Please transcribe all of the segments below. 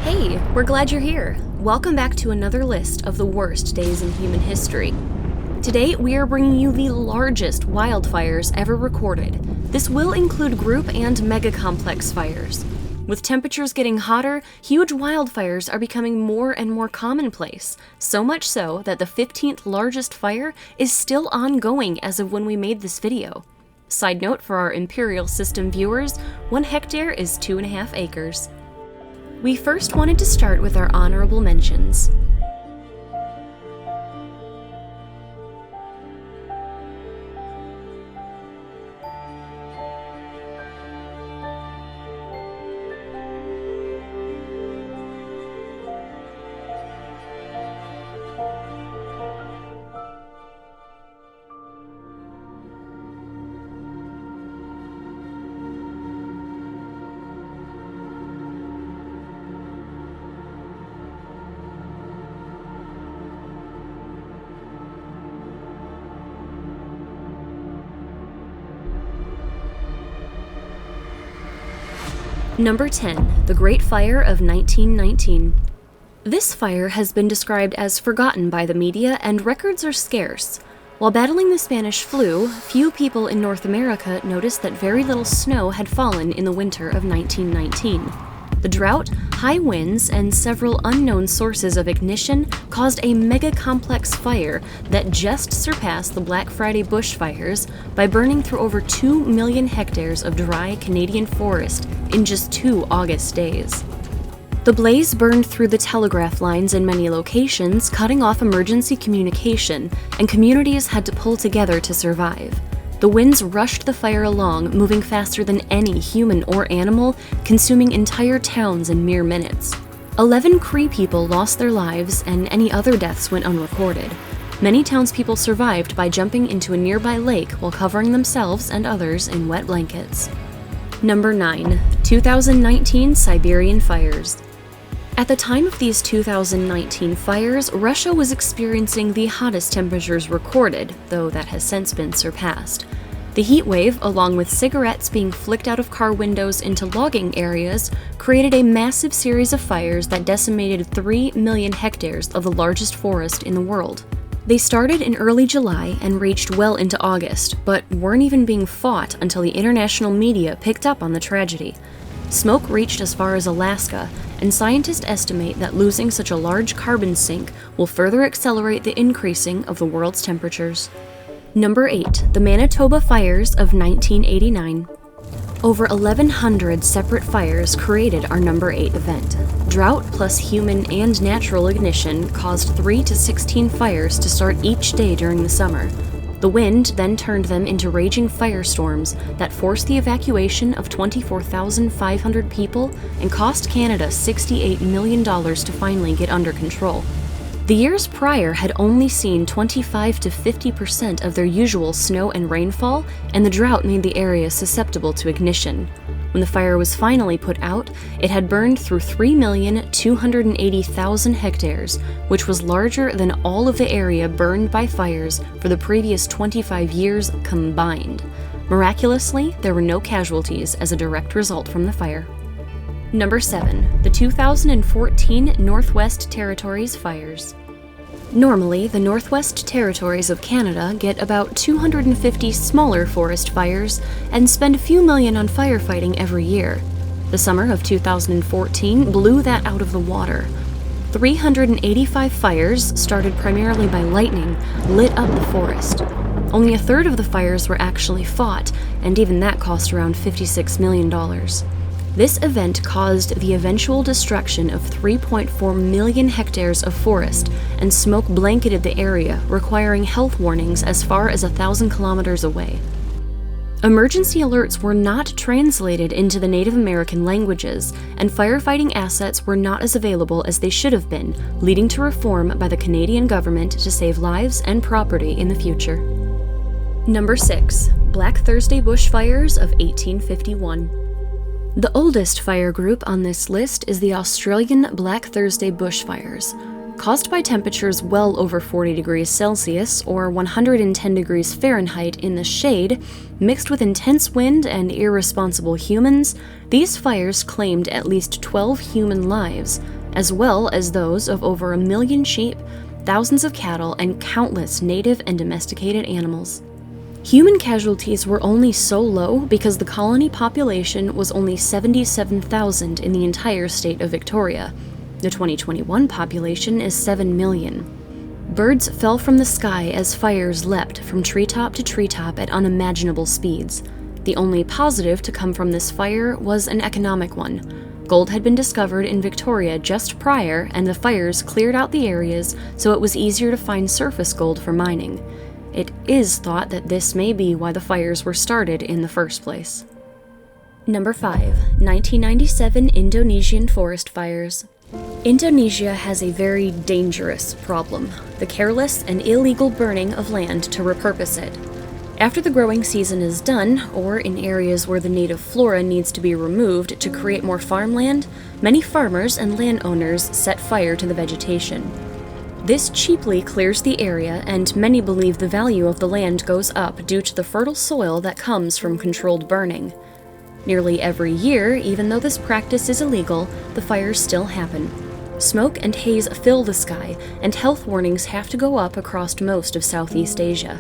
Hey, we're glad you're here. Welcome back to another list of the worst days in human history. Today, we are bringing you the largest wildfires ever recorded. This will include group and mega-complex fires. With temperatures getting hotter, huge wildfires are becoming more and more commonplace, so much so that the 15th largest fire is still ongoing as of when we made this video. Side note for our Imperial System viewers, 1 hectare is 2.5 acres. We first wanted to start with our honorable mentions. Number 10. The Great Fire of 1919. This fire has been described as forgotten by the media, and records are scarce. While battling the Spanish flu, few people in North America noticed that very little snow had fallen in the winter of 1919. The drought, high winds, and several unknown sources of ignition caused a mega-complex fire that just surpassed the Black Friday bushfires by burning through over 2 million hectares of dry Canadian forest in just 2 August days. The blaze burned through the telegraph lines in many locations, cutting off emergency communication, and communities had to pull together to survive. The winds rushed the fire along, moving faster than any human or animal, consuming entire towns in mere minutes. 11 Cree people lost their lives, and any other deaths went unrecorded. Many townspeople survived by jumping into a nearby lake while covering themselves and others in wet blankets. Number 9. 2019 Siberian Fires. At the time of these 2019 fires, Russia was experiencing the hottest temperatures recorded, though that has since been surpassed. The heat wave, along with cigarettes being flicked out of car windows into logging areas, created a massive series of fires that decimated 3 million hectares of the largest forest in the world. They started in early July and reached well into August, but weren't even being fought until the international media picked up on the tragedy. Smoke reached as far as Alaska, and scientists estimate that losing such a large carbon sink will further accelerate the increasing of the world's temperatures. Number 8. The Manitoba Fires of 1989. Over 1,100 separate fires created our number 8 event. Drought plus human and natural ignition caused 3 to 16 fires to start each day during the summer. The wind then turned them into raging firestorms that forced the evacuation of 24,500 people and cost Canada $68 million to finally get under control. The years prior had only seen 25 to 50% of their usual snow and rainfall, and the drought made the area susceptible to ignition. When the fire was finally put out, it had burned through 3,280,000 hectares, which was larger than all of the area burned by fires for the previous 25 years combined. Miraculously, there were no casualties as a direct result from the fire. Number 7. The 2014 Northwest Territories Fires. Normally, the Northwest Territories of Canada get about 250 smaller forest fires and spend a few million on firefighting every year. The summer of 2014 blew that out of the water. 385 fires, started primarily by lightning, lit up the forest. Only a third of the fires were actually fought, and even that cost around $56 million. This event caused the eventual destruction of 3.4 million hectares of forest, and smoke blanketed the area, requiring health warnings as far as 1,000 kilometers away. Emergency alerts were not translated into the Native American languages, and firefighting assets were not as available as they should have been, leading to reform by the Canadian government to save lives and property in the future. Number 6. Black Thursday Bushfires of 1851. The oldest fire group on this list is the Australian Black Thursday Bushfires. Caused by temperatures well over 40 degrees Celsius or 110 degrees Fahrenheit in the shade, mixed with intense wind and irresponsible humans, these fires claimed at least 12 human lives, as well as those of over 1 million sheep, thousands of cattle, and countless native and domesticated animals. Human casualties were only so low because the colony population was only 77,000 in the entire state of Victoria. The 2021 population is 7 million. Birds fell from the sky as fires leapt from treetop to treetop at unimaginable speeds. The only positive to come from this fire was an economic one. Gold had been discovered in Victoria just prior, and the fires cleared out the areas so it was easier to find surface gold for mining. It is thought that this may be why the fires were started in the first place. Number 5. 1997 Indonesian forest fires. Indonesia has a very dangerous problem: the careless and illegal burning of land to repurpose it. After the growing season is done, or in areas where the native flora needs to be removed to create more farmland, many farmers and landowners set fire to the vegetation. This cheaply clears the area, and many believe the value of the land goes up due to the fertile soil that comes from controlled burning. Nearly every year, even though this practice is illegal, the fires still happen. Smoke and haze fill the sky, and health warnings have to go up across most of Southeast Asia.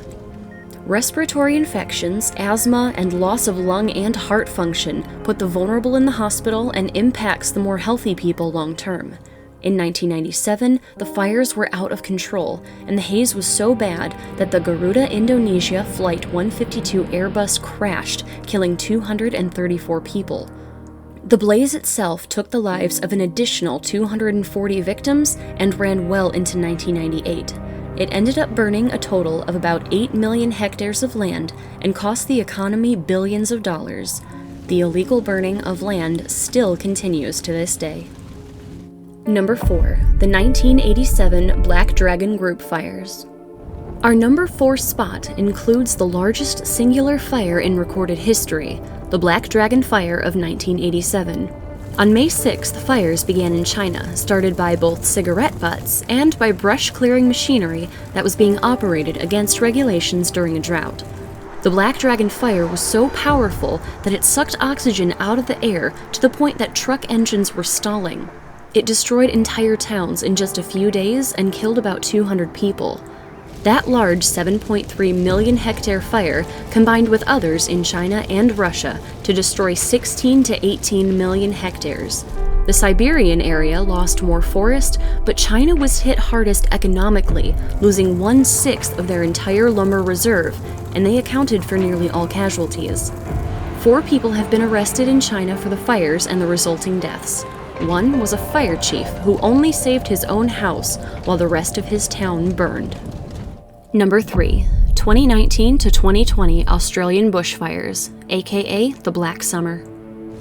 Respiratory infections, asthma, and loss of lung and heart function put the vulnerable in the hospital and impacts the more healthy people long term. In 1997, the fires were out of control, and the haze was so bad that the Garuda Indonesia Flight 152 Airbus crashed, killing 234 people. The blaze itself took the lives of an additional 240 victims and ran well into 1998. It ended up burning a total of about 8 million hectares of land and cost the economy billions of dollars. The illegal burning of land still continues to this day. Number 4. The 1987 Black Dragon Group Fires. Our number 4 spot includes the largest singular fire in recorded history, the Black Dragon Fire of 1987. On May 6th, fires began in China, started by both cigarette butts and by brush-clearing machinery that was being operated against regulations during a drought. The Black Dragon Fire was so powerful that it sucked oxygen out of the air to the point that truck engines were stalling. It destroyed entire towns in just a few days and killed about 200 people. That large 7.3 million hectare fire combined with others in China and Russia to destroy 16 to 18 million hectares. The Siberian area lost more forest, but China was hit hardest economically, losing 1/6 of their entire lumber reserve, and they accounted for nearly all casualties. 4 people have been arrested in China for the fires and the resulting deaths. One was a fire chief who only saved his own house while the rest of his town burned. Number 3. 2019 to 2020 Australian bushfires, aka the Black Summer.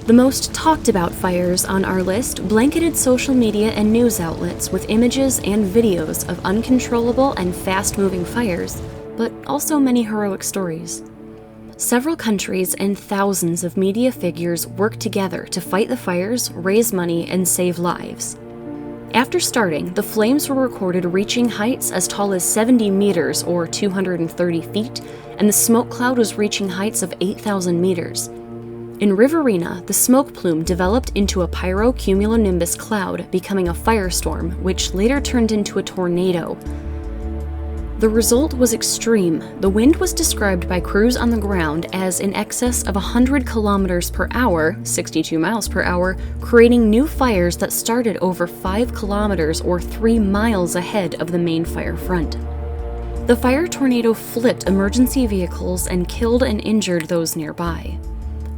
The most talked about fires on our list blanketed social media and news outlets with images and videos of uncontrollable and fast-moving fires, but also many heroic stories. Several countries and thousands of media figures worked together to fight the fires, raise money, and save lives. After starting, the flames were recorded reaching heights as tall as 70 meters or 230 feet, and the smoke cloud was reaching heights of 8,000 meters. In Riverina, the smoke plume developed into a pyrocumulonimbus cloud, becoming a firestorm, which later turned into a tornado. The result was extreme. The wind was described by crews on the ground as in excess of 100 kilometers per hour, 62 miles per hour, creating new fires that started over 5 kilometers or 3 miles ahead of the main fire front. The fire tornado flipped emergency vehicles and killed and injured those nearby.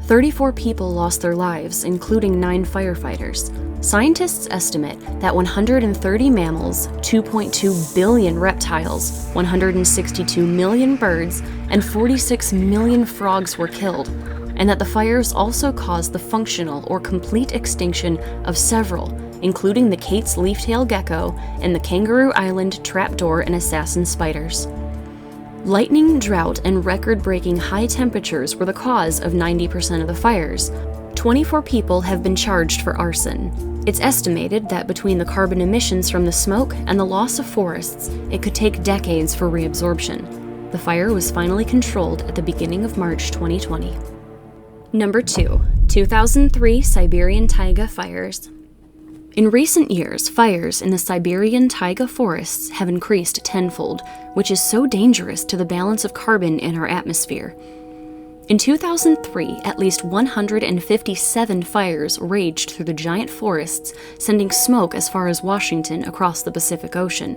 34 people lost their lives, including 9 firefighters. Scientists estimate that 130 mammals, 2.2 billion reptiles, 162 million birds, and 46 million frogs were killed, and that the fires also caused the functional or complete extinction of several, including the Kate's leaftail gecko and the Kangaroo Island trapdoor and assassin spiders. Lightning, drought, and record-breaking high temperatures were the cause of 90% of the fires. 24 people have been charged for arson. It's estimated that between the carbon emissions from the smoke and the loss of forests, it could take decades for reabsorption. The fire was finally controlled at the beginning of March 2020. Number 2. 2003 Siberian Taiga Fires. In recent years, fires in the Siberian taiga forests have increased tenfold, which is so dangerous to the balance of carbon in our atmosphere. In 2003, at least 157 fires raged through the giant forests, sending smoke as far as Washington across the Pacific Ocean.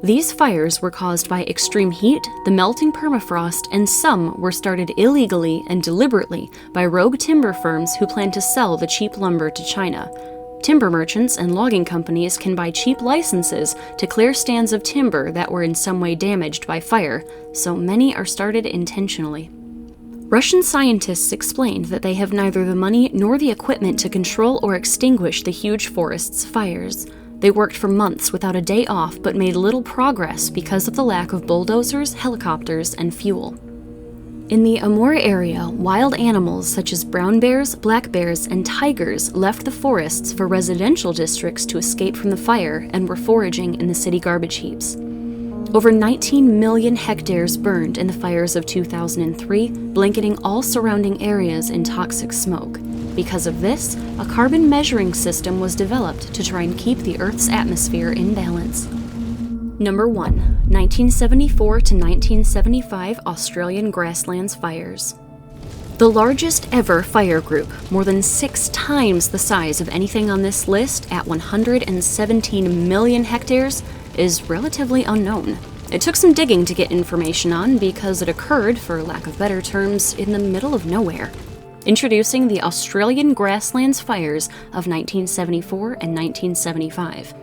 These fires were caused by extreme heat, the melting permafrost, and some were started illegally and deliberately by rogue timber firms who plan to sell the cheap lumber to China. Timber merchants and logging companies can buy cheap licenses to clear stands of timber that were in some way damaged by fire, so many are started intentionally. Russian scientists explained that they have neither the money nor the equipment to control or extinguish the huge forest's fires. They worked for months without a day off but made little progress because of the lack of bulldozers, helicopters, and fuel. In the Amur area, wild animals such as brown bears, black bears, and tigers left the forests for residential districts to escape from the fire and were foraging in the city garbage heaps. Over 19 million hectares burned in the fires of 2003, blanketing all surrounding areas in toxic smoke. Because of this, a carbon measuring system was developed to try and keep the Earth's atmosphere in balance. Number 1. 1974 to 1975 Australian Grasslands Fires. The largest ever fire group, more than 6 times the size of anything on this list at 117 million hectares, is relatively unknown. It took some digging to get information on because it occurred, for lack of better terms, in the middle of nowhere. Introducing the Australian Grasslands Fires of 1974 and 1975.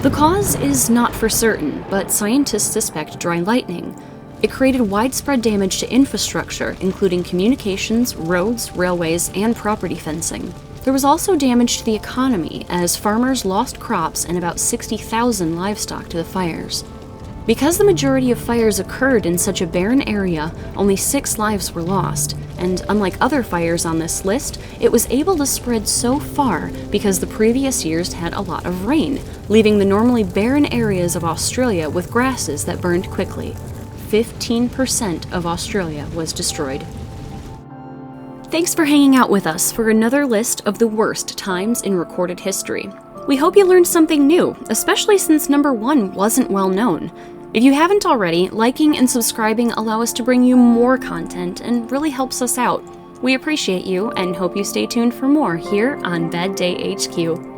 The cause is not for certain, but scientists suspect dry lightning. It created widespread damage to infrastructure, including communications, roads, railways, and property fencing. There was also damage to the economy, as farmers lost crops and about 60,000 livestock to the fires. Because the majority of fires occurred in such a barren area, only 6 lives were lost, and unlike other fires on this list, it was able to spread so far because the previous years had a lot of rain, leaving the normally barren areas of Australia with grasses that burned quickly. 15% of Australia was destroyed. Thanks for hanging out with us for another list of the worst times in recorded history. We hope you learned something new, especially since number 1 wasn't well known. If you haven't already, liking and subscribing allow us to bring you more content and really helps us out. We appreciate you and hope you stay tuned for more here on Bad Day HQ.